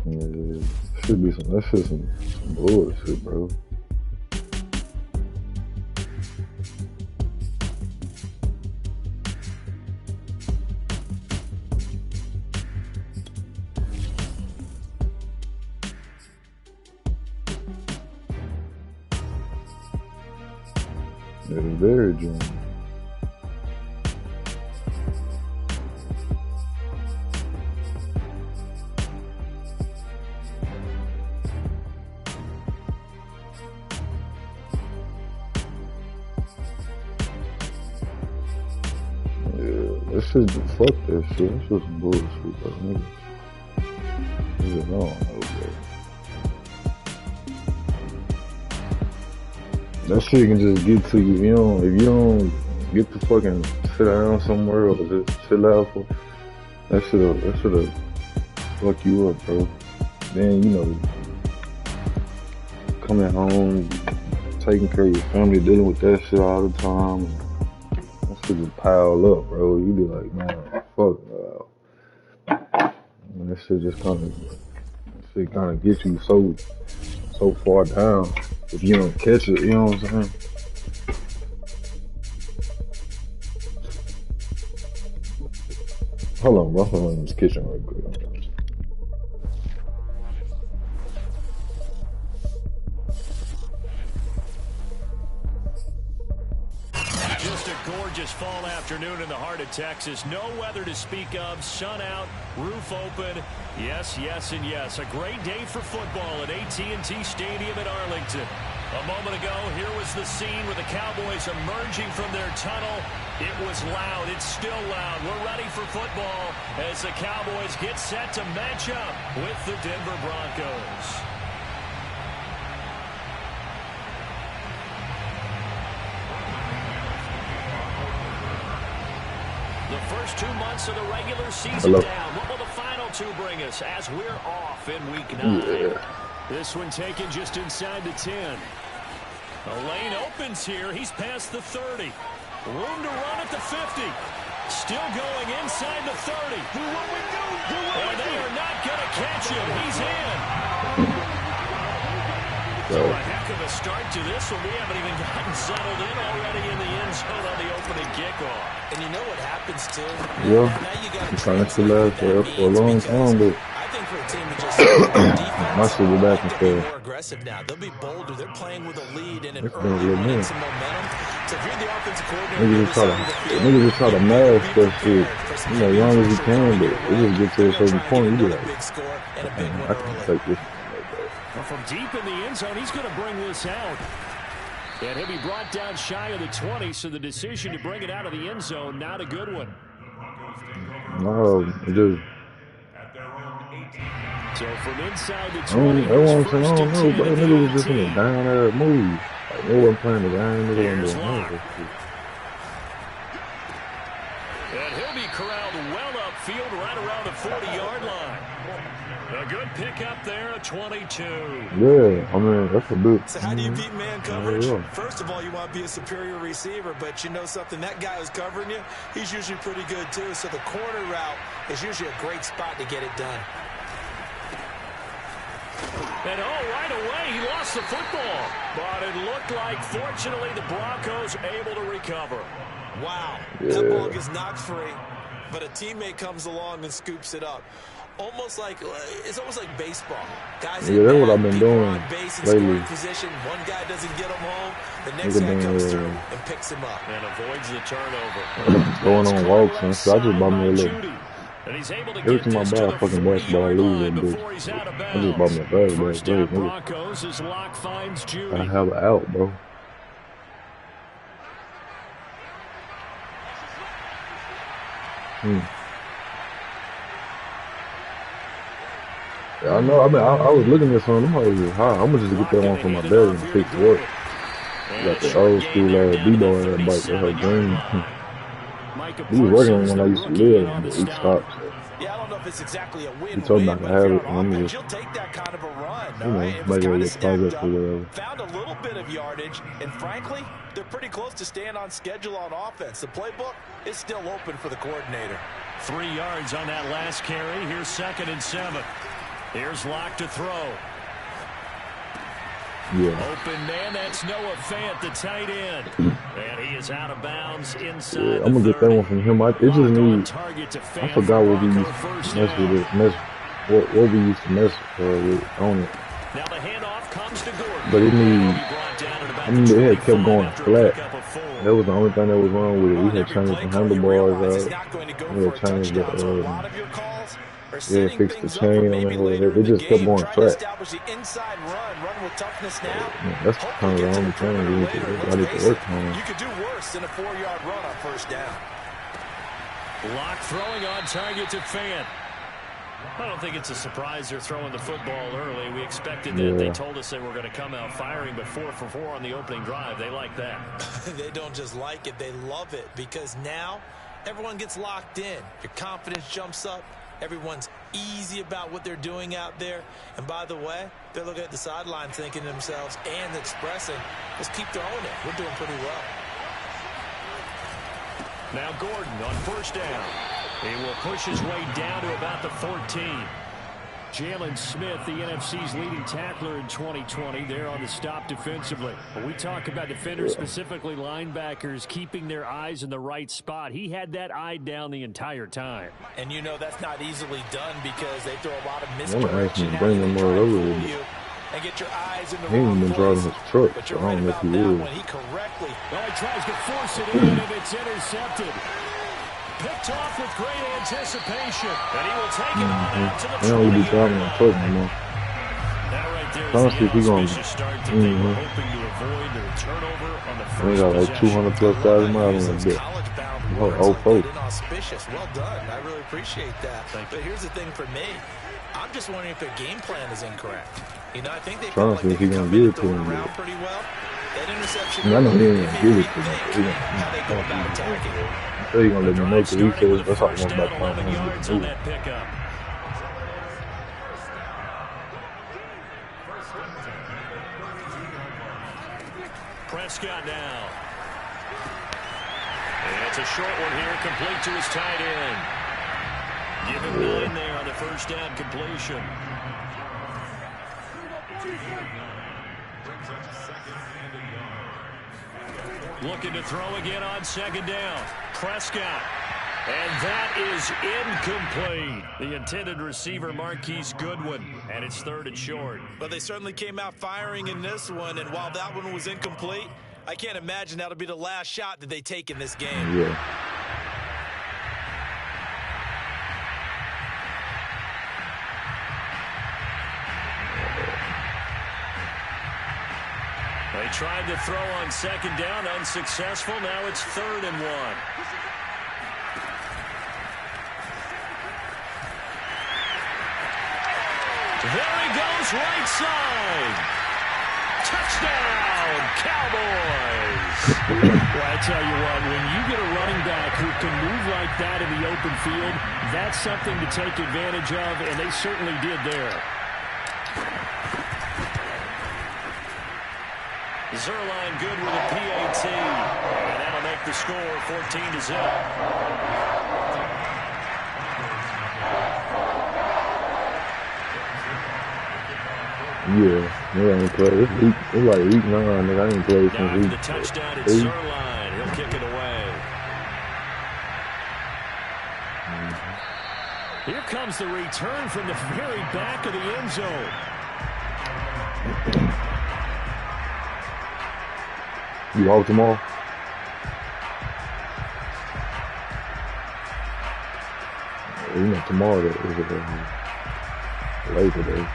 Yeah, should be some. That shit some bullshit, bro. It's very draining. That shit, fuck that shit. That's just bullshit, bro. Niggas, I don't know, bro. That shit can just get to you. If you don't get to fucking sit down somewhere or just chill out for that shit'll fuck you up, bro. Then coming home, taking care of your family, dealing with that shit all the time. That shit just pile up, bro. You be like, man, fuck. And that shit just kind of gets you so far down. If you don't catch it, you know what I'm saying? Hold on, bro. I'm in this kitchen right quick. Just a gorgeous fall afternoon in the heart of Texas. No weather to speak of. Sun out, roof open. Yes, yes, and yes. A great day for football at AT&T Stadium in Arlington. A moment ago, here was the scene with the Cowboys emerging from their tunnel. It was loud. It's still loud. We're ready for football as the Cowboys get set to match up with the Denver Broncos. The first 2 months of the regular season down. What will the final two bring us as we're off in week 9? Yeah. This one taken just inside the 10. The lane opens here. He's past the 30. Room to run at the 50. Still going inside the 30. And they are not going to catch him. He's in. So a heck of a start to this one. We haven't even gotten settled in already in the end zone on the opening kickoff. And you know what happens, too? Yeah, I'm trying to last for a long time, but I think for a team to just my shit be back and forth. more aggressive now. They'll be bolder. They're playing with a lead and an It's been a early little run and minute. some momentum. So if you're the offensive coordinator, Niggas just try to mask that shit, as long as you can, but it just gets to a certain point, you be like, I can't take this. Well, from deep in the end zone, he's going to bring this out. And he'll be brought down shy of the 20, so the decision to bring it out of the end zone, not a good one. No, it just. So from inside the 20, I don't know, bro. Nigga was just in a down ass move. Like, they wasn't playing the game, nigga wasn't doing none of that shit. And he'll be corralled well upfield right around the 40-yard line. A good pickup there at 22. Yeah, I mean, that's a big. So how do you beat man coverage? Yeah. First of all, you want to be a superior receiver, but you know something, that guy who's covering you, he's usually pretty good too. So the corner route is usually a great spot to get it done. And right away, he lost the football. But it looked like, fortunately, the Broncos able to recover. Wow, Yeah. that ball gets knocked free, but a teammate comes along and scoops it up. It's almost like baseball. Guys, Yeah, that's what I've been doing on base and lately. scoring position. One guy doesn't get him home, the next guy comes through and picks him up. And avoids the turnover. Going on walks and stuff. I just bought me a little. And he's able to Every get time I this buy to a the fucking basketball, I 40-yard lose line it, before he's out of I just bought me a bounds. bag, First bro. down Broncos as Locke finds Judy. I have it out, bro. Yeah, I know. I mean, I was looking at some of them hoes high. I'm gonna just get that one for my daddy and fix it up. Got the old school B-boy ass bike that her green. He was working on when I used to live, but he stopped. Yeah, I don't know if it's exactly a win-win, He told me not to but have if it, you're and on I'm offense, just, you'll take that kind of a run. you know, It was make it kind a of stacked progress up, or whatever. found a little bit of yardage, and frankly, they're pretty close to staying on schedule on offense. The playbook is still open for the coordinator. 3 yards on that last carry. Here's 2nd and 7. Here's Locke to throw. Yeah. Open man, that's Noah Fant, the tight end. And he is out of bounds inside. Yeah, I'm gonna get that one from him. It just need. I forgot what we used to mess with it. What we used to mess with on it. Now the handoff comes to Gordon. But it need. I mean, it had kept going flat. That was the only thing that was wrong with it. We had changed the handlebars out. We had changed the. Yeah, fixed the chain on the whole. It just kept going flat. Yeah, that's kind of the only thing we need to work on. You could do worse than a 4-yard run on first down. Locke throwing on target to Fant. I don't think it's a surprise they're throwing the football early. We expected that. Yeah. They told us they were going to come out firing, but 4 for 4 on the opening drive. They like that. They don't just like it, they love it, because now everyone gets locked in. Your confidence jumps up. Everyone's easy about what they're doing out there. And by the way, they're looking at the sideline thinking to themselves and expressing, let's keep throwing it. We're doing pretty well. Now Gordon on first down. He will push his way down to about the 14. Jalen Smith, the NFC's leading tackler in 2020, there on the stop defensively. When we talk about defenders, specifically linebackers, keeping their eyes in the right spot, he had that eye down the entire time. And you know that's not easily done because they throw a lot of misdirection at you and get your eyes in the wrong place. He ain't been driving his truck, but so I don't know if he is. Well, he tries to force it in, and it's intercepted. Picked off with great anticipation, and he will take it on out to the 20. They don't really be driving on truck no more. That right there is the auspicious start that they were hoping to avoid the turnover on the first possession. They got like 200,000+ miles on that bit. Inauspicious. Well done. I really appreciate that. But here's the thing for me. I'm just wondering if their game plan is incorrect. You know, I think they feel like they can come in and throw it around pretty well. That interception. I know he ain't gonna give it to me. How they go about attacking it. So he's gonna let me make it. He says that's all I want about 11 yards on that pickup. Prescott now. And it's a short one here, complete to his tight end. Give him 9 there on the first down completion. Looking to throw again on second down. Prescott. And that is incomplete. The intended receiver, Marquise Goodwin. And it's 3rd and short. But they certainly came out firing in this one. And while that one was incomplete, I can't imagine that'll be the last shot that they take in this game. Yeah. They tried to throw on second down, unsuccessful. Now it's 3rd and 1. There he goes, right side. Touchdown, Cowboys. Well, I tell you what, when you get a running back who can move like that in the open field, that's something to take advantage of, and they certainly did there. Zerline good with a PAT, and that'll make the score 14-0. Yeah, I ain't played. It's like week 9, nigga. I ain't played since week 8. The touchdown, it's Zerline. He'll kick it away. Here comes the return from the very back of the end zone. You off tomorrow? You know, tomorrow is Labor Day.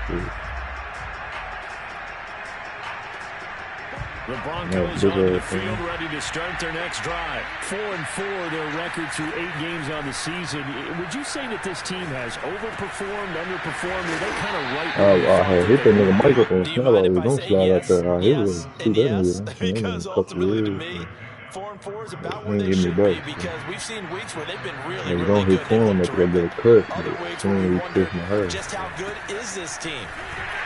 The Broncos on the field ready to start their next drive. 4-4 their record through 8 games on the season. Would you say that this team has overperformed, underperformed, or they kind of right? I hit that nigga Mike up on Snell. Don't slide out there. I hit it. Shoot that nigga. Because ultimately to me, 4-4 is about where they should be, because we've seen weeks where they've been really, really good. They went terrific. Other weeks where we wonder just how good is this team.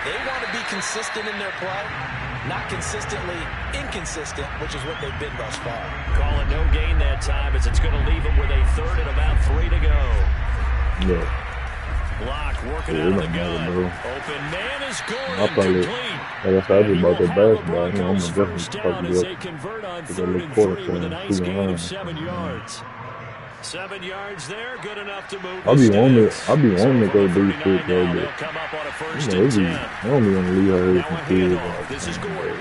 They want to be consistent in their play, not consistently inconsistent, which is what they've been thus far. Call it no gain that time, as it's going to leave them with a 3rd and about 3 to go. Yeah. Block working out of the gun. Open man is Gordon. Complete. I guess I just about that basketball. You know, I'm First down as they convert on 3rd and 3 with a nice gain of 7 yards. 7 yards there, good enough to move. I'll be wanting to go deep quick though, but I don't be want to leave her here from kids. This is Gordon.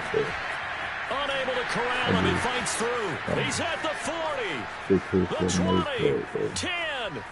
Unable to corral him, he fights through. He's at the 40, the 20, 10.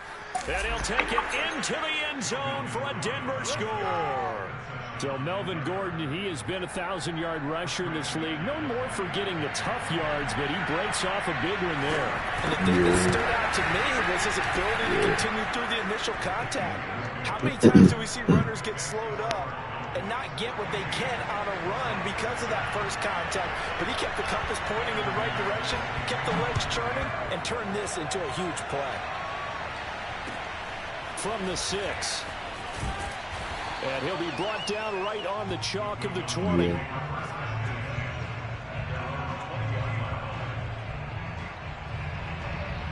And he'll take it into the end zone for a Denver score. So Melvin Gordon, he has been a 1,000-yard rusher in this league. Known more for getting the tough yards, but he breaks off a big one there. And the thing that stood out to me was his ability to continue through the initial contact. How many times do we see runners get slowed up and not get what they can on a run because of that first contact? But he kept the compass pointing in the right direction, kept the legs churning, and turned this into a huge play. From the 6. And he'll be brought down right on the chalk of the 20.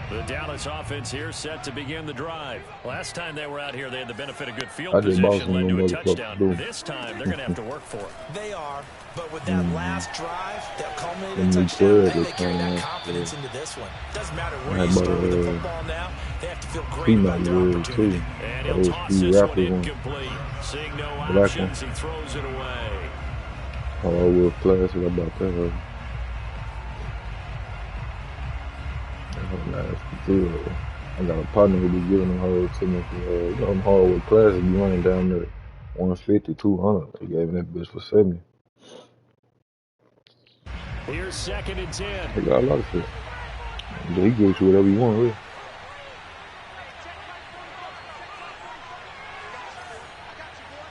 The Dallas offense here set to begin the drive. Last time they were out here, they had the benefit of good field position, led to a touchdown. This time, they're going to have to work for it. They are, but with that last drive, that culminated touchdown, they carry that confidence into this one. Doesn't matter where you start with the football now, they have to feel great about their opportunity. And he'll toss this one incomplete. Seeing no options, he throws it away. Oh, we're class. What about that? I got a partner who be giving them hard to me. You know, I'm hard with classes. You running down there 150, 200. They gave me that bitch for 70. Here's 2nd and 10. He got a lot of shit. He gives you whatever you want,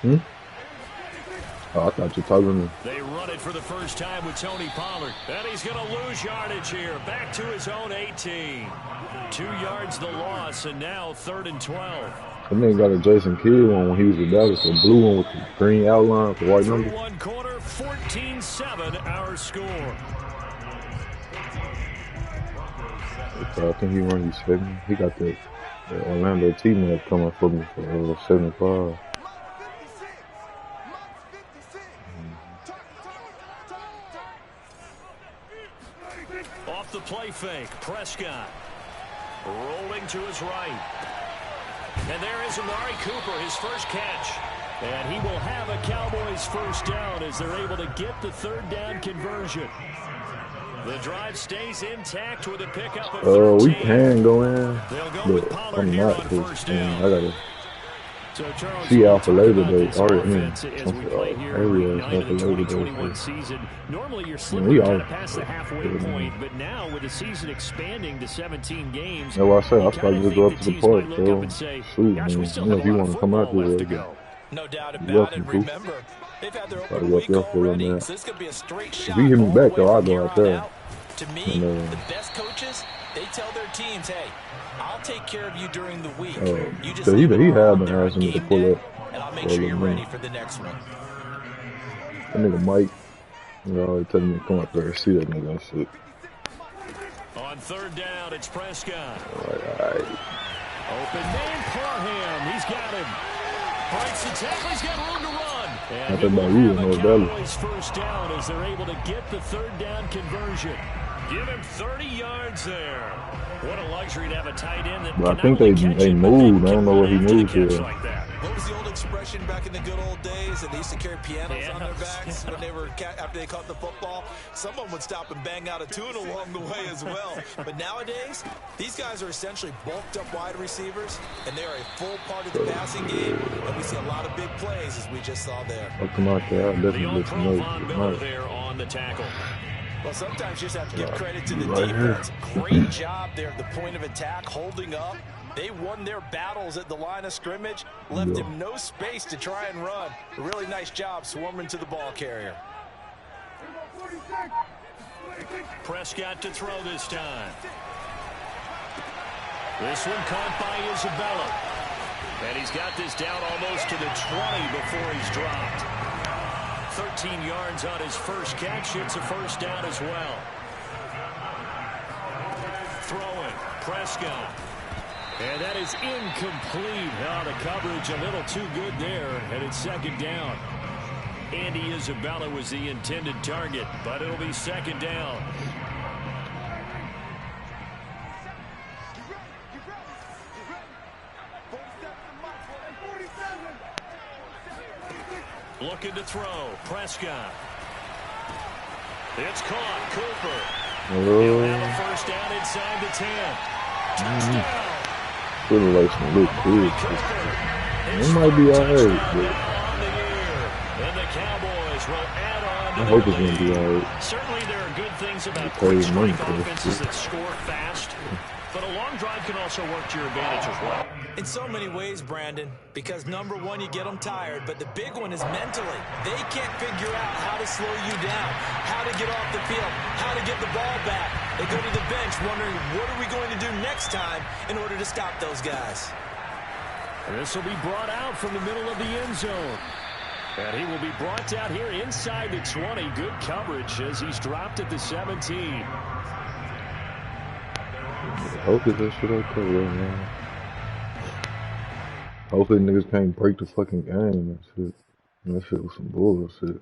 really. Oh, I thought you were talking to me. They run it for the first time with Tony Pollard. And he's going to lose yardage here. Back to his own 18. 2 yards the loss, and now 3rd and 12. That man got a Jason Kidd one when he was with Dallas, a blue one with the green outline for white number. 1/4, 14-7, our score. I think he runs 70. He got the Orlando team that coming for me for 75. Off the play fake, Prescott rolling to his right. And there is Amari Cooper, his first catch. And he will have a Cowboys first down as they're able to get the 3rd down conversion. The drive stays intact with a pickup of 13. We can go in, They'll go with Pollard I'm here not, on first down. I gotta So Charles, see out for Labor Day. as we play here in the 2021 season. Normally you're slipping kind of past the halfway point, but now with the season expanding to 17 games, that's what I said. I probably just go up to the park, so shoot, man. You know, if you want to come out there, no doubt about it. Remember, they've had their open week already, so this could be a straight shot. If you hit me back, though, I'll go out there. To me, the best coaches, they tell their teams, hey, I'll take care of you during the week. You just he have been asking me to pull up. And I'll make sure you're ready for the next one. That nigga Mike, you know, telling me to come up there and see that nigga and shit. On 3rd down, it's Prescott. All right. Open man, Parham. He's got him. Breaks the tackle. He's got room to run. And he will have a Cowboys first down as they're able to get the 3rd down conversion. Give him 30 yards there. What a luxury to have a tight end that but I think they moved. I don't know what he moved to. Like what was the old expression back in the good old days? And they used to carry pianos on their backs when they were after they caught the football. Someone would stop and bang out a tune along the way as well. But nowadays, these guys are essentially bulked up wide receivers, and they are a full part of the passing game. And we see a lot of big plays as we just saw there. I'll come out there. I'll definitely let you know. There on the tackle. Well, sometimes you just have to give credit to the defense. Great job there at the point of attack, holding up. They won their battles at the line of scrimmage, left him no space to try and run. A really nice job swarming to the ball carrier. Prescott to throw this time. This one caught by Isabella. And he's got this down almost to the 20 before he's dropped. 13 yards on his first catch. It's a first down as well. Throwing. Prescott. And that is incomplete. Oh, the coverage a little too good there, and it's second down. Andy Isabella was the intended target, but it'll be second down. Looking to throw. Prescott. It's caught. Cooper. He'll have a first down inside the 10. Touchdown. Feeling like some good kids. It might be alright, but and the Cowboys will add on to I hope it's gonna be alright. Certainly there are good things about quick strike offenses that score fast, but a long drive can also work to your advantage as well. In so many ways, Brandon, because number one, you get them tired, but the big one is mentally. They can't figure out how to slow you down, how to get off the field, how to get the ball back. They go to the bench wondering, what are we going to do next time in order to stop those guys? This will be brought out from the middle of the end zone. And he will be brought out here inside the 20. Good coverage as he's dropped at the 17. Hopefully that shit okay right now. Hopefully niggas can't break the fucking game and shit. That shit was some bullshit.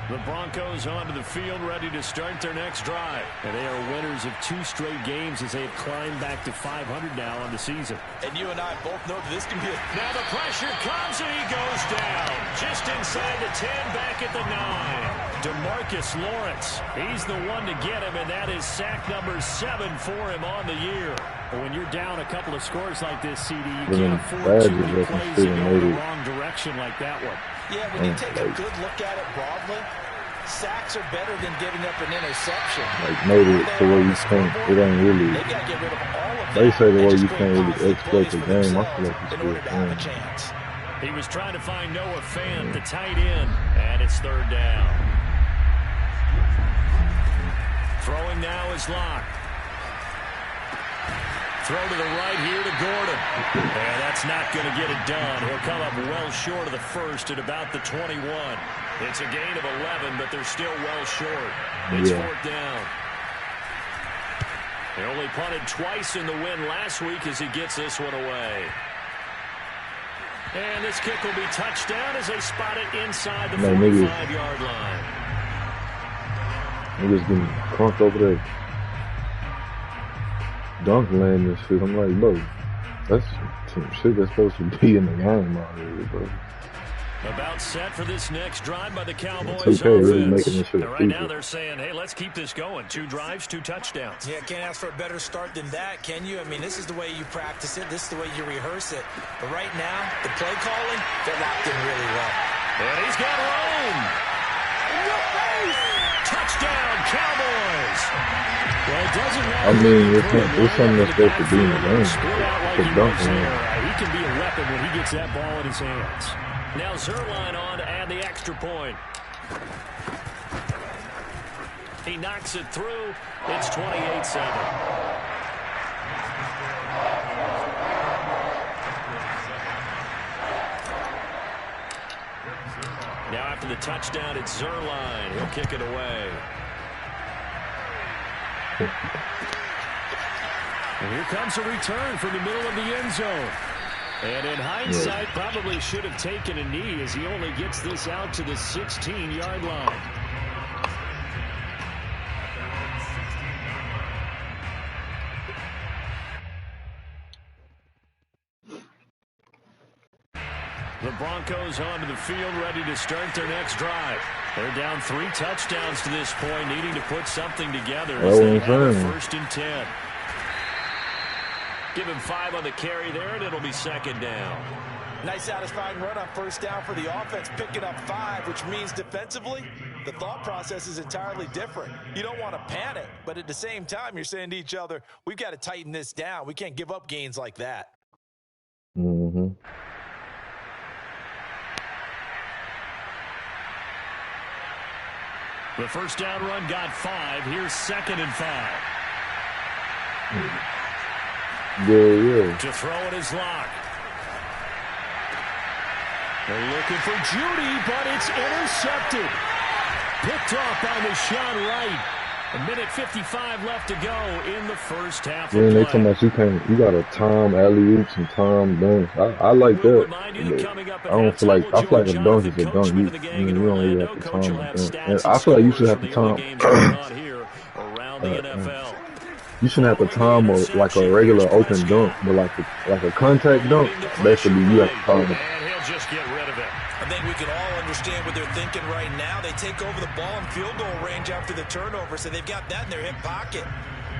The Broncos onto the field, ready to start their next drive. And they are winners of 2 straight games as they've climbed back to 500 now on the season. And you and I both know that this can be Now the pressure comes and he goes down. Just inside the 10, back at the 9. DeMarcus Lawrence, he's the one to get him, and that is sack number 7 for him on the year. When you're down a couple of scores like this, CD, you can't afford too many plays to go in the wrong direction like that one. Yeah, when you take a good look at it broadly, sacks are better than giving up an interception. Like, maybe the way you can't, it ain't really. They got to get rid of all of They say the way you just can't go really exploit the game. I feel like in it's order to have a still chance. He was trying to find Noah Fant, the tight end, and it's third down. Throwing now is Locke. Throw to the right here to Gordon. And that's not going to get it done. He'll come up well short of the first at about the 21. It's a gain of 11, but they're still well short. It's fourth down. They only punted twice in the win last week as he gets this one away. And this kick will be touchdown as they spot it inside the 45-yard line. Niggas getting crunked over there. Dunk land and shit. I'm like, bro, that's some shit that's supposed to be in the game out here, bro. About set for this next drive by the Cowboys offense. Really making this shit right now they're saying, hey, let's keep this going. 2 drives, 2 touchdowns. Yeah, can't ask for a better start than that, can you? I mean, this is the way you practice it. This is the way you rehearse it. But right now, the play calling, they're locked in really well. And he's got room. In your face. Touchdown, Cowboys. Well, it doesn't matter. I mean, it's something that's supposed to be in the game. He can be a weapon when he gets that ball in his hands. Now Zerline on to add the extra point. He knocks it through. It's 28-7. Now after the touchdown, it's Zerline. He'll kick it away. And here comes a return from the middle of the end zone. And in hindsight, probably should have taken a knee as he only gets this out to the 16-yard line. The Broncos onto the field, ready to start their next drive. They're down 3 touchdowns to this point, needing to put something together as they have a 1st and 10. Give him 5 on the carry there, and it'll be second down. Nice satisfying run on first down for the offense, picking up 5, which means defensively, the thought process is entirely different. You don't want to panic, but at the same time, you're saying to each other, we've got to tighten this down. We can't give up gains like that. Mm-hmm. The first down run got 5. Here's 2nd and 5. Yeah. To throw it is Locke. They're looking for Judy, but it's intercepted. Picked off by Rashawn Wright. 1:55 left to go in the first half. Yeah, they talking about you got to time alley-oops and time dunks. I like that. I don't feel like, I feel like a dunk is a dunk. You don't really have to time a dunk. And I feel like you should have to time, you shouldn't have to time like a regular open dunk, but like a contact dunk, basically you have to time it. And he'll just get rid of it. I think we can all understand what they're thinking right now. They take over the ball in field goal range after the turnover, so they've got that in their hip pocket.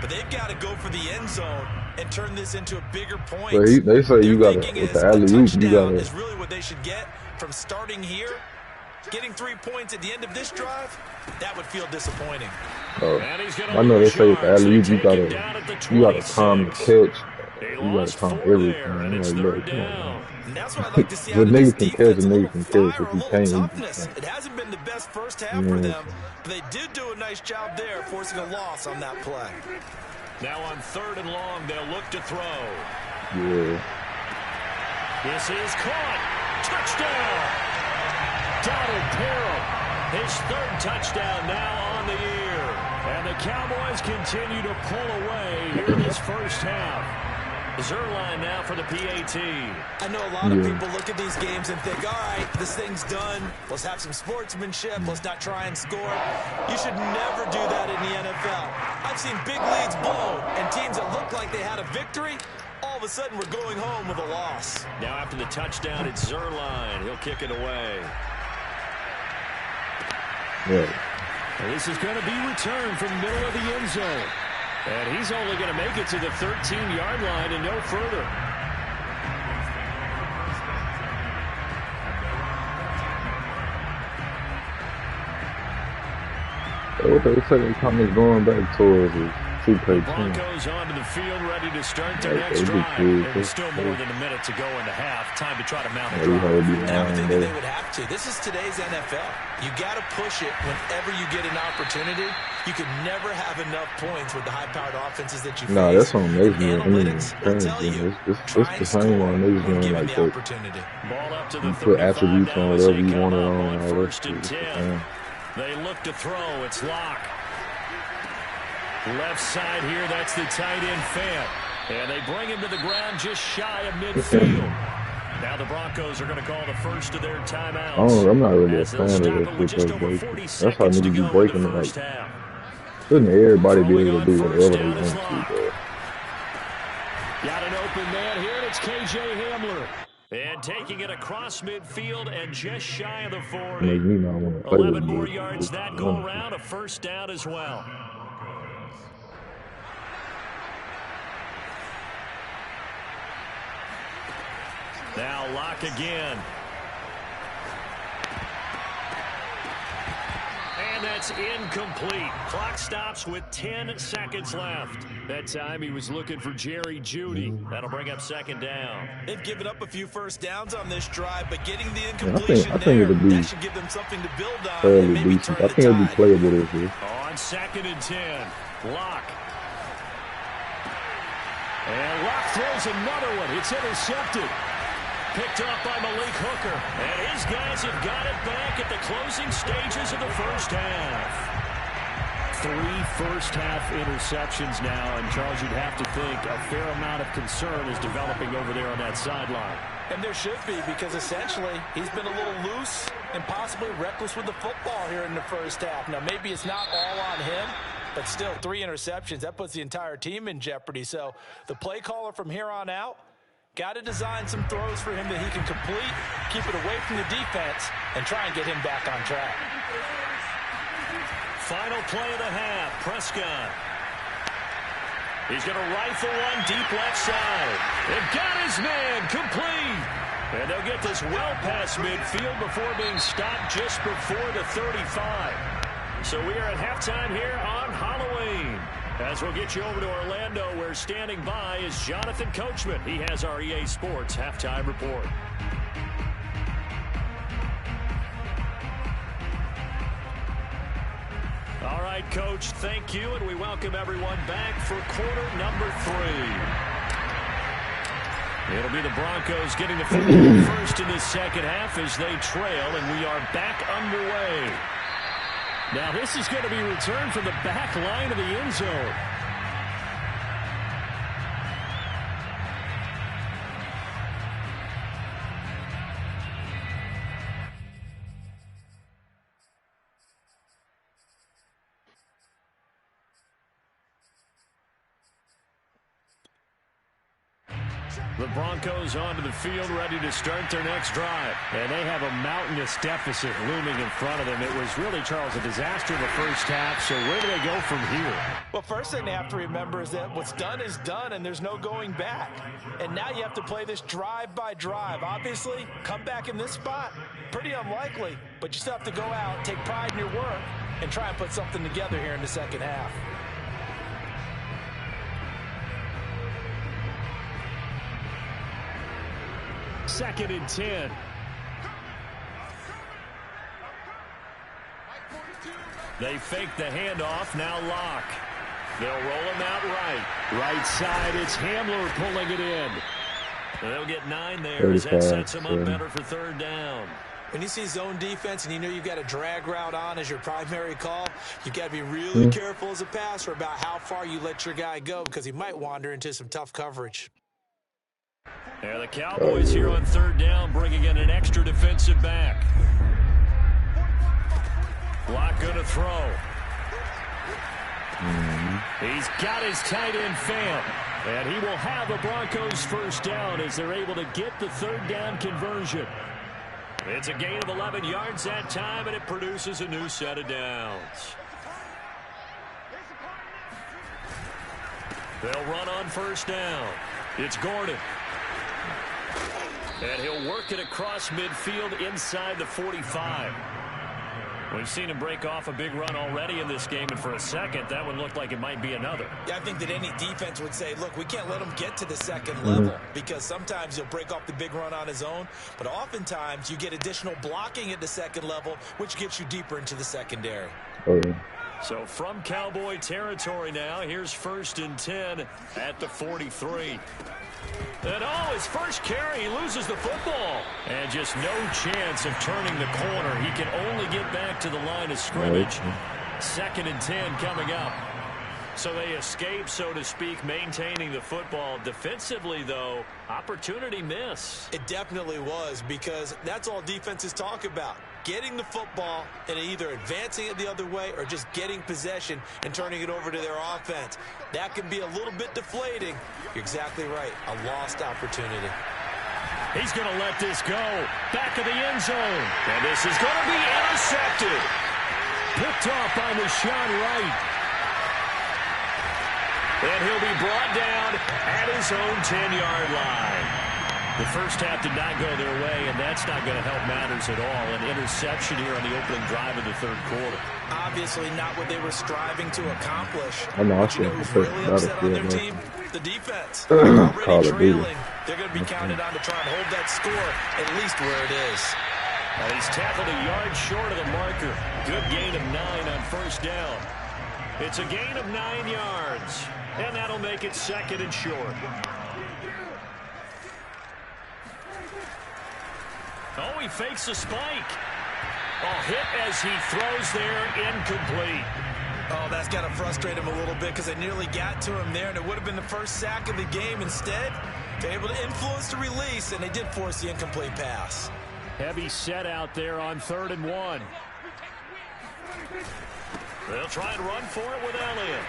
But they've got to go for the end zone and turn this into a bigger point. But they say you got to, with the alley-oop, you got to. Is really what they should get from starting here. Getting 3 points at the end of this drive, that would feel disappointing. I know they say with the alley-oop, you got to time the catch. You got to time everything. That's what I'd like to see. The nigga can catch, the nigga can catch. If he can't, it hasn't been the best first half for them, but they did do a nice job there, forcing a loss on that play. Now on 3rd and long, they'll look to throw. Yeah. This is caught. Touchdown. Donald Perrell, his 3rd touchdown now on the year. And the Cowboys continue to pull away here in this first half. Zerline now for the PAT. I know a lot of people look at these games and think, all right, this thing's done. Let's have some sportsmanship. Let's not try and score. You should never do that in the NFL. I've seen big leads blown and teams that look like they had a victory, all of a sudden we're going home with a loss. Now after the touchdown, it's Zerline. He'll kick it away. And this is going to be returned from the middle of the end zone. And he's only going to make it to the 13-yard line and no further. What they say they come is going back towards it. Broncos onto the field, ready to start their next drive. There's still more than a minute to go in the half. Time to try to mount the drive. I would think that they would have to. This is today's NFL. You got to push it whenever you get an opportunity. You can never have enough points with the high-powered offenses that you face. Nah, that's what makes me. Analytics will tell you. It's the same one. Niggas doing like that. Ball up to the you put attributes on whatever you want it on. All that shit. They look to throw. It's Locke. Left side here, that's the tight end Fant. And they bring him to the ground just shy of midfield. Now the Broncos are going to call the first of their timeouts. I'm not really a fan of this. That's how niggas be breaking it. Like, shouldn't everybody be able to do whatever they want to do? Got an open man here, and it's KJ Hamler. And taking it across midfield and just shy of the 40. 11 more yards that go around, a first down as well. Now Locke again. And that's incomplete. Clock stops with 10 seconds left. That time he was looking for Jerry Jeudy. That'll bring up 2nd down. They've given up a few first downs on this drive, but getting the incompletion that should give them something to build on. And maybe turn the tide. I think it'll be playable this year. On 2nd and 10, Locke. And Locke throws another one. It's intercepted. Picked up by Malik Hooker. And his guys have got it back at the closing stages of the first half. 3 first-half interceptions now. And, Charles, you'd have to think a fair amount of concern is developing over there on that sideline. And there should be, because essentially he's been a little loose and possibly reckless with the football here in the first half. Now, maybe it's not all on him, but still 3 interceptions. That puts the entire team in jeopardy. So the play caller from here on out got to design some throws for him that he can complete, keep it away from the defense, and try and get him back on track. Final play of the half, Prescott. He's going to rifle one deep left side. They've got his man complete. And they'll get this well past midfield before being stopped just before the 35. So we are at halftime here on Halloween. As we'll get you over to Orlando, where standing by is Jonathan Coachman. He has our EA Sports halftime report. All right, Coach, thank you, and we welcome everyone back for quarter number 3. It'll be the Broncos getting the football first in the second half as they trail, and we are back underway. Now this is going to be returned from the back line of the end zone. The Broncos onto the field, ready to start their next drive. And they have a mountainous deficit looming in front of them. It was really, Charles, a disaster in the first half. So where do they go from here? Well, first thing they have to remember is that what's done is done, and there's no going back. And now you have to play this drive by drive. Obviously, come back in this spot, pretty unlikely. But you still have to go out, take pride in your work, and try and put something together here in the second half. Second and 10. They fake the handoff. Now Locke. They'll roll him out right. Right side, it's Hamler pulling it in. They'll get 9 there as that sets them up better for third down. When you see zone defense and you know you've got a drag route on as your primary call, you've got to be really careful as a passer about how far you let your guy go because he might wander into some tough coverage. There the Cowboys here on third down, bringing in an extra defensive back. Locke going to throw. He's got his tight end Fam. And he will have the Broncos first down as they're able to get the third down conversion. It's a gain of 11 yards that time, and it produces a new set of downs. They'll run on first down. It's Gordon. And he'll work it across midfield inside the 45. We've seen him break off a big run already in this game, and for a second, that one looked like it might be another. Yeah, I think that any defense would say, look, we can't let him get to the second level because sometimes he'll break off the big run on his own, but oftentimes you get additional blocking at the second level, which gets you deeper into the secondary. So from Cowboy territory now, here's first and 10 at the 43. And his first carry, he loses the football. And just no chance of turning the corner. He can only get back to the line of scrimmage. Second and 10 coming up. So they escape, so to speak, maintaining the football. Defensively, though, opportunity miss. It definitely was, because that's all defenses talk about. Getting the football and either advancing it the other way or just getting possession and turning it over to their offense. That can be a little bit deflating. You're exactly right. A lost opportunity. He's going to let this go. Back of the end zone. And this is going to be intercepted. Picked off by Deshaun Wright. And he'll be brought down at his own 10-yard line. The first half did not go their way, and that's not going to help matters at all. An interception here on the opening drive of the third quarter. Obviously not what they were striving to accomplish. I know, But you know who's really upset on their team? The defense. Already trailing. They're going to be counted on to try and hold that score at least where it is. And he's tackled a yard short of the marker. Good gain of 9 on first down. It's a gain of 9 yards, and that'll make it second and short. Oh, he fakes a spike. Hit as he throws there, incomplete. Oh, that's got to frustrate him a little bit because they nearly got to him there, and it would have been the first sack of the game. Instead, they're able to influence the release, and they did force the incomplete pass. Heavy set out there on 3rd and 1. They'll try and run for it with Elliott.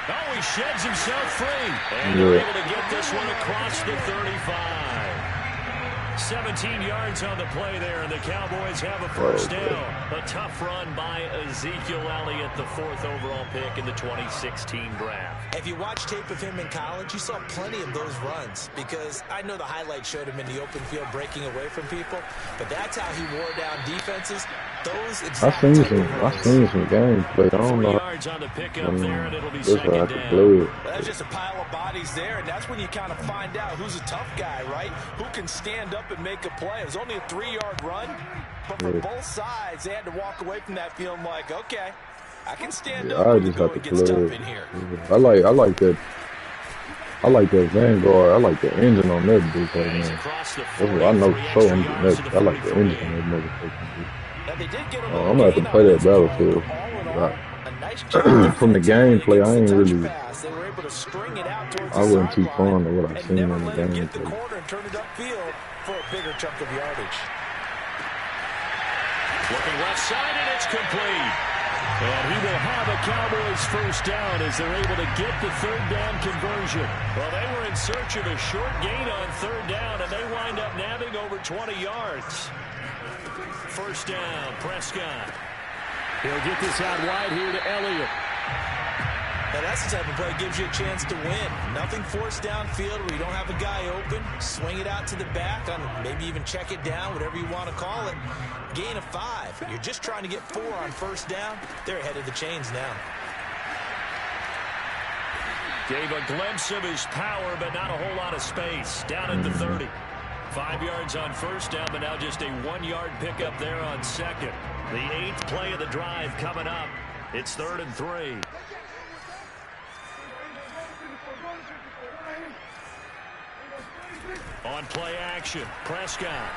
Oh, he sheds himself free. And they're able to get this one across the 35. 17 yards on the play there, and the Cowboys have a first down. A tough run by Ezekiel Elliott, the 4th overall pick in the 2016 draft. If you watch tape of him in college, you saw plenty of those runs, because I know the highlights showed him in the open field breaking away from people, but that's how he wore down defenses. Those exact I've seen some games, but I don't know. 3 yards on the pickup there, and it'll be second down. Well, that's just a pile of bodies there, and that's when you kind of find out who's a tough guy, right? Who can stand up and make a play. It was only a 3-yard run, but for both sides, they had to walk away from that feeling like, okay, I can stand up when the going gets tough in here. I like that. I like that Vanguard. I like the engine on that dude. Man. I know so. I like the engine on that motherfucker. I'm gonna have to play that Battlefield. From the gameplay, I ain't really. I wasn't too fond of what I seen in the gameplay. Looking left side, and it's complete. And he will have a Cowboys first down as they're able to get the third down conversion. Well, they were in search of a short gain on third down, and they wind up nabbing over 20 yards. First down, Prescott. He'll get this out wide here to Elliott. Now that's the type of play that gives you a chance to win. Nothing forced downfield where you don't have a guy open. Swing it out to the back, maybe even check it down, whatever you want to call it. Gain of 5. You're just trying to get 4 on first down. They're ahead of the chains now. Gave a glimpse of his power, but not a whole lot of space. Down at the 30. 5 yards on first down, but now just a 1-yard pickup there on second. The 8th play of the drive coming up. It's 3rd and 3. On play action, Prescott.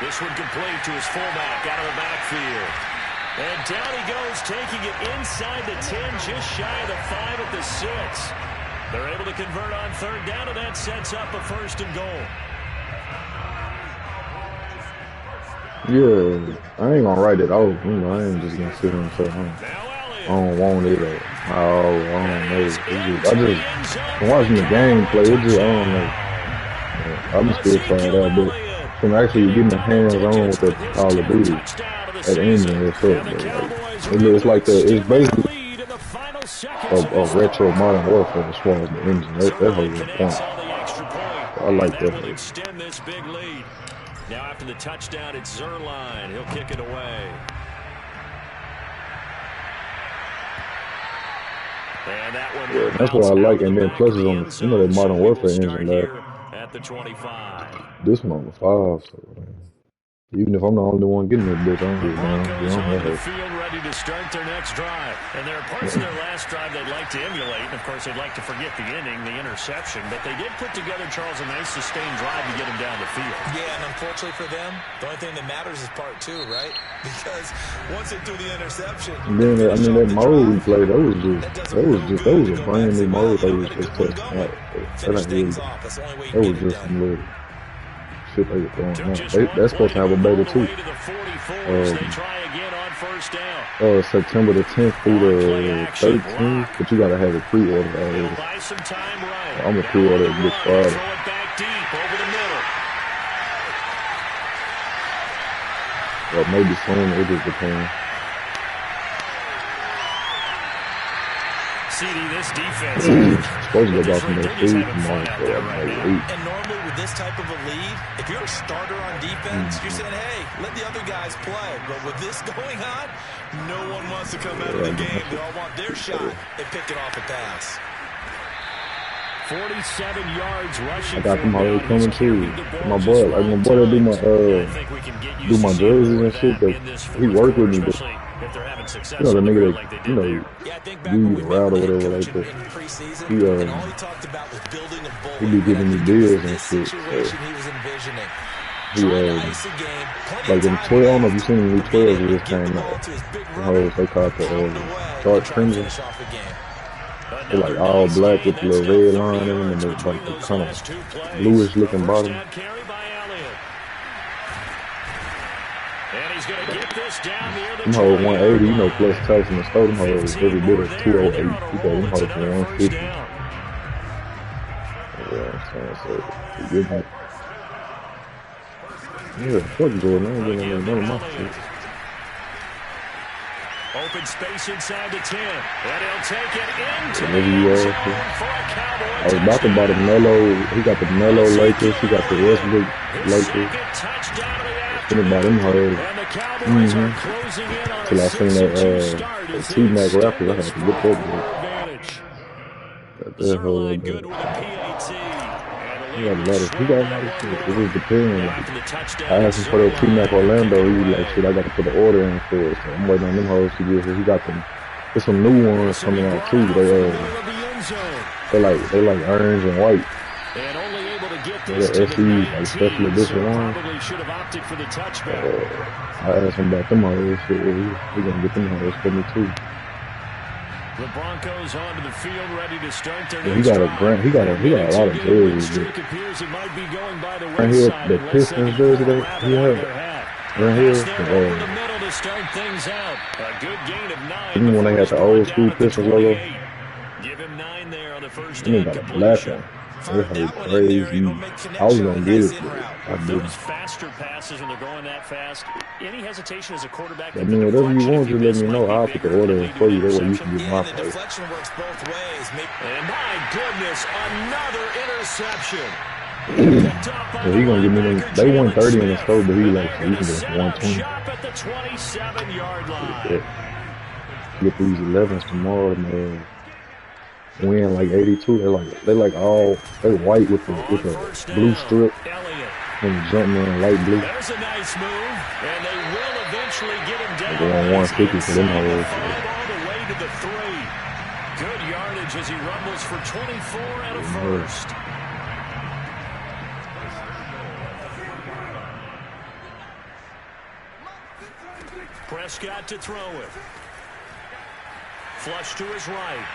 This one complete to his fullback out of the backfield. And down he goes, taking it inside the 10, just shy of the 5 at the 6. They're able to convert on third down, and that sets up a 1st and goal. Yeah, I ain't gonna write it off. You know, I ain't just gonna sit here and say, I don't want it or I don't know. I just from watching the gameplay, it just I don't know. I'm still trying it out, but from actually getting the hands on with the Call of Duty at engine, it's up. It's like it's basically a retro modern warfare as far as the engine. That whole point. I like that. Extend this big lead. Now after the touchdown, it's Zerline. He'll kick it away. And that one, yeah, that's what I like. And then plus it's on, you know, that modern warfare engine there. At the 25. This one on the 5, so even if I'm the only one getting that bitch, I'm just on the field ready to start their next drive. And there are parts of their last drive they'd like to emulate. And of course, they'd like to forget the inning, the interception. But they did put together, Charles, a nice sustained drive to get him down the field. Yeah, and unfortunately for them, the only thing that matters is part 2, right? Because once they do the interception, and then I mean that mode we played, that was a brand new mode they was just testing out. That was just some little shit they were throwing out. That's supposed to have a beta too. September the 10th through the 13th, but you gotta have it pre-ordered already. I'm gonna pre-order it this Friday. Or maybe soon, it just depends. This defense supposed to go back from their feet tomorrow. And normally with this type of a lead, if you're a starter on defense, you're saying, hey, let the other guys play. But with this going on, no one wants to come out of the game. They all want their shot at picking off a pass. 47 yards rushing. I got them already coming too. My boy that do my jerseys and shit, but he worked with me. But, you know, the nigga that, you know, do the route or whatever like that. He be giving me deals and shit. So he, like them 12, I don't know if you seen the new 12s that just came out. They call it the dark crimson. They're like all black with the little red line in them and they're like the kind of bluish looking bottom. Them hoes 180, you know, plus tax and the store, them hoes every bit of 208. You got them hoes for 150. Yeah, I'm saying, so good night. Yeah, fuck Jordan, I ain't getting none of my shit. Open space inside the 10, and he'll take it into the zone for a Cowboy. I was about to buy the Melo, he got the Melo Lakers, he got the Westbrook Lakers. Think about them hoes. Till I seen that T-Mac rapper, I had to get that one. Got that hoe right there. He got a lot of shit. It just depends. Like, I asked him for that T-Mac Orlando. He was like, shit, I got to put the order in for it. So I'm waiting on them hoes to get here. He got them. There's some new ones coming out too. They like orange and white. And only able to get this to the 19, so probably should have opted for the touchback. I asked him about them hoes. We're going to get them hoes for me, too. The Broncos onto the field, ready to start their next he got a lot of jerseys. Right here, the Pistons jersey that he had. Right here. To start things out. A good gain of 9. Even when they had the old school Pistons logo. Give him 9 there on the first down completion. They crazy. I was gonna get it. I didn't. Faster passes when they're going that fast. Any hesitation as a quarterback? I mean, whatever you want, just let me know. I'll put the order for you. That way you can get my play. Deflection works both ways. And my goodness, another interception. He gonna give me them. They won 30 in the store, but he like so you can get 120. At the 27-yard line. Get these 11s tomorrow, man. Win like 82. They white with the blue strip and jumping in light blue. There's a nice move, and they will eventually get him down. They want 150 for them hoes. All the way to the 3. Good yardage as he rumbles for 24 and a first. Prescott to throw it. Flush to his right.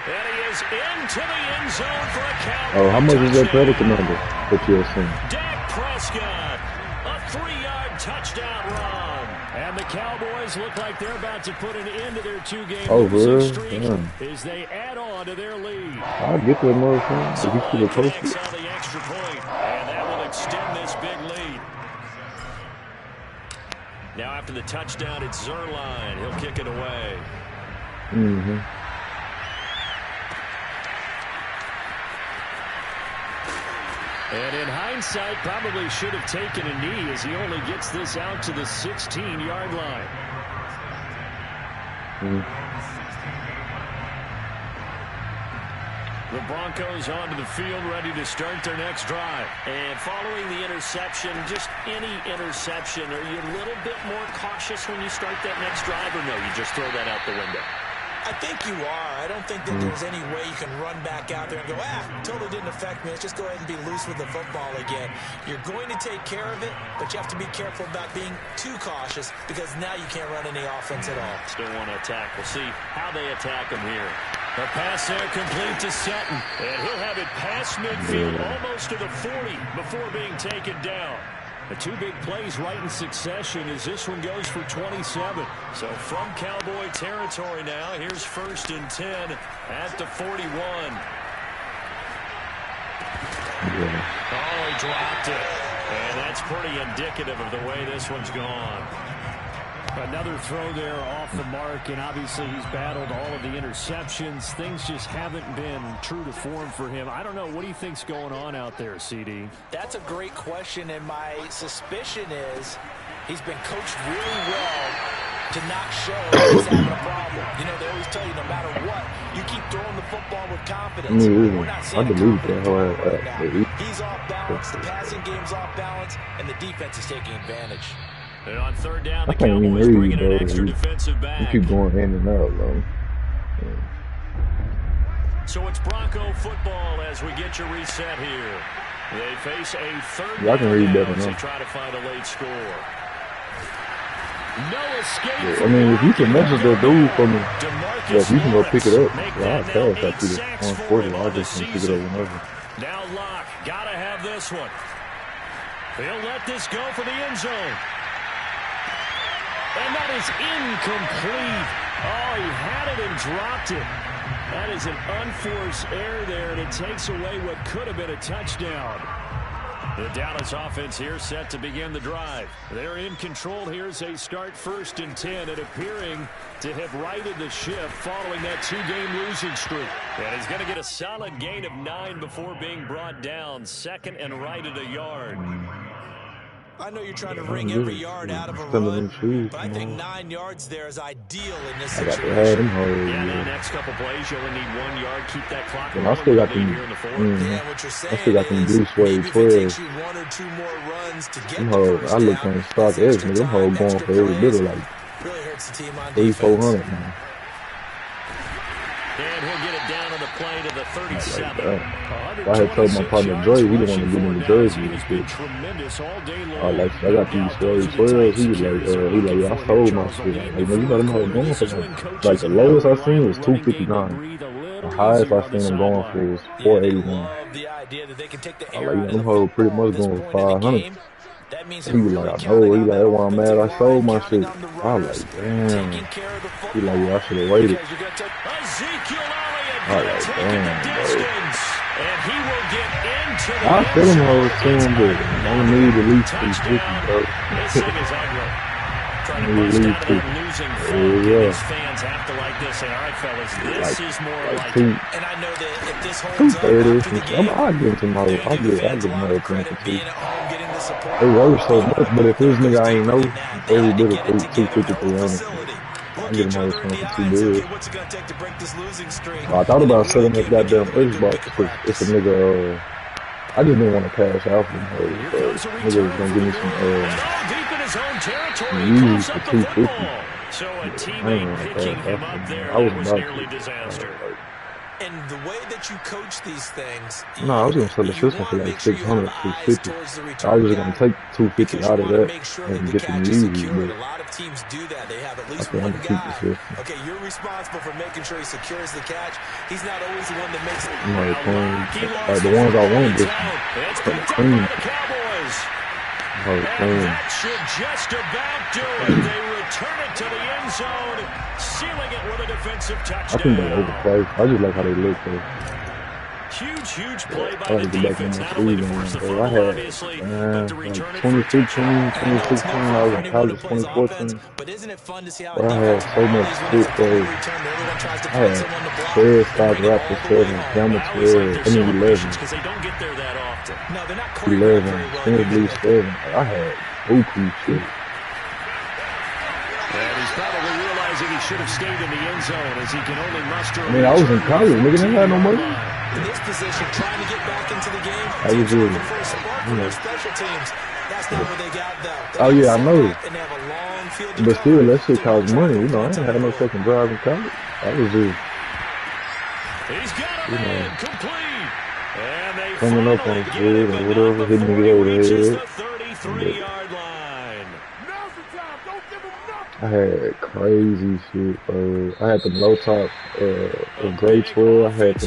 And he is into the end zone for a Cowboy. Oh, how much is that predicate number that you're seeing? Dak Prescott, a 3-yard touchdown run. And the Cowboys look like they're about to put an end to their 2-game losing streak as they add on to their lead. I'll get that motherfucker. If you keep it posted. On the extra point, and that will extend this big lead. Now after the touchdown, it's Zerline. He'll kick it away. Mm-hmm. And in hindsight, probably should have taken a knee as he only gets this out to the 16-yard line. Mm-hmm. The Broncos onto the field, ready to start their next drive. And following the interception, just any interception, are you a little bit more cautious when you start that next drive, or no, you just throw that out the window? I think you are. I don't think that there's any way you can run back out there and go, totally didn't affect me. Let's just go ahead and be loose with the football again. You're going to take care of it, but you have to be careful about being too cautious because now you can't run any offense at all. Still want to attack. We'll see how they attack him here. The pass there complete to Sutton. And he'll have it past midfield, almost to the 40 before being taken down. The 2 big plays right in succession as this one goes for 27. So from Cowboy territory now, here's 1st and 10 at the 41. Oh, he dropped it. And that's pretty indicative of the way this one's gone. Another throw there off the mark, and obviously he's battled all of the interceptions. Things just haven't been true to form for him. I don't know. What do you think's going on out there, CD? That's a great question, and my suspicion is he's been coached really well to not show he's having a problem. You know, they always tell you no matter what, you keep throwing the football with confidence. We're not seeing confidence right now. He's off balance, the passing game's off balance, and the defense is taking advantage. And on 3rd down, the Cowboys bringing an extra defensive back. You keep going in and out, bro. So it's Bronco football as we get your reset here. They face a 3rd down I can read better as they now. try to find a late score. No escape. I mean, if you can message that dude for me, if you can go pick it up, I'll pass that to the 140. I'll just pick it up whenever. Now Locke, gotta have this one. He'll let this go for the end zone. And that is incomplete. Oh, he had it and dropped it. That is an unforced error there, and it takes away what could have been a touchdown. The Dallas offense here set to begin the drive. They're in control here as they start 1st and 10 and appearing to have righted the ship following that 2-game losing streak. And he's going to get a solid gain of 9 before being brought down. 2nd and right at a yard. I know you're trying to wring every yard out of a run, but I think 9 yards there is ideal in this situation. Yeah, the next couple plays, you only need 1 yard. Keep that clock rolling. I still got them. Yeah, what you're saying I still got them blue suede 12. One or two more runs to get the first I look on stock edge, man. Them hoes going for every bit of like really hurts the team on 300-400 now. And he'll get it down on the play to the 37. If I had told my partner Dre, he didn't want to get in the jersey and shit. Like, I got these 12s. He was like, yeah, I sold my shit. Like, man, you know them hoes going for like the lowest I seen was 259. The highest I seen them going for was 481. I like, you know, them hoes pretty much going for 500. He was like, I know. He like, that's why I'm mad. I sold my shit. I was like, damn. He like, yeah, I should have waited. I was like, damn, bro. I feel him hoes too, but I don't need at least 350, bro. Trying to bust out that losing funk, and his fans have to like this. Say, all right, fellas, this is more like it. And I know that if this holds up after the game, I'll give him more. I'll give him more credit for they work so much, but if this nigga I ain't know, every bit of 250, 300. I get him all the time for $2 billion. I thought about selling that goddamn Xbox because it's a nigga. I just didn't want to cash out for him. Nigga was gonna give me some used for 250. So a teammate picking him up there, I was was about nearly to. disaster. And the way that you coach these things, No, I was gonna sell the system for like 600, 650. I was just gonna take 250 out of that and get the music. But a lot of teams do that. They have at I least think I'm one gonna keep the guy. system. Okay, you're responsible for making sure he secures the catch. He's not always the one that makes it. You know, like the ones I want just clean. That should just about do it. They return it to the end zone, sealing it with a defensive touchdown. I think they're overpriced. I just like how they look though. Huge play by the defense, not only to force the football, obviously, but to return it for a 2016, I was in college, 2014. But isn't it fun to see how But I had so much shit though. I had 12 Scotch Raptor 7, Gamma 12, 11. Because they don't get there that often. No, they're not 11, Skinny Blue 7. I had buku shit. And he's probably realizing he should have stayed in the end zone as he can only muster. I mean, I was in college, nigga, they had no money. In this position, trying to get back into the game. I was good. You know. Special teams. That's not what they got, though. Oh yeah, I know. And they have a long field to But still, go. that shit costs money. You know, I didn't have no fucking drive in college. I was just, He's got him in, complete. And they coming up on the field or whatever, hitting me over the head. 33-yard line. I had crazy shit, bro. I had the low top of grade 12. I had the